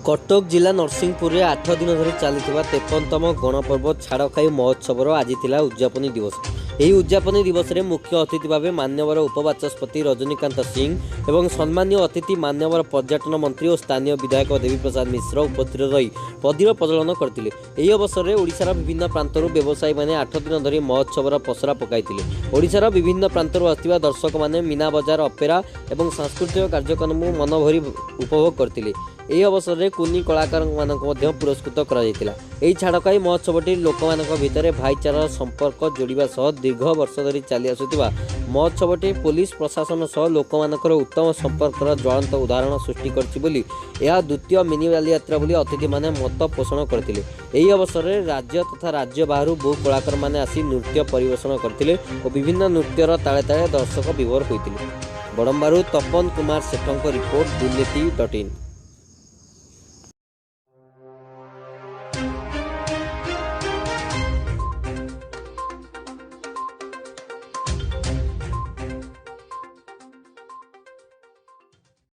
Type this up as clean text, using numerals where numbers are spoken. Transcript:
कटक जिला नरसिंहपुर में 8 दिन धरी चली 53तम गणपर्व छाड़खाई महोत्सव आज उद्यापनी दिवस। यह उद्यापनी दिवस में मुख्य अतिथि भाव मान्यवर उपबाचस्पति रजनीकांत सिंह और सम्मान्य अतिथि मान्यवर पर्यटन मंत्री और स्थानीय विधायक देवी प्रसाद मिश्र उपस्थित रही प्रदीप प्रज्वलन करते। यह अवसर में ओडिशार विभिन्न प्रांतर व्यवसायी मैंने 8 दिन धरी महोत्सव पसरा पकाई। ओडिशार विभिन्न प्रांतर आसुवा दर्शक मैंने मीना बजार अपेरा और सांस्कृतिक कार्यक्रम मनभरी उपभोग करते। यह अवसर में कुनी कलाकार पुरस्कृत कर छाड़खाई महोत्सवटी लोक भितर भाईचारा संपर्क जोड़ा सह दीर्घ वर्ष धरी चली आसुवा महोत्सवटी पुलिस प्रशासन सह लोक उत्तम संपर्कर ज्वलंत उदाहरण सृष्टि कर द्वितीय मिनी बालीयात्रा बोली अतिथि मैंने मत पोषण करते। यह अवसर में राज्य तथा राज्य बाहर बहु कलाकार मैंने आसी नृत्य परिवेषण करते और विभिन्न नृत्यर ताले ताले दर्शक विभोर होते। बड़म्बारू तपन कुमार सेठों रिपोर्ट दुर्नीति.in।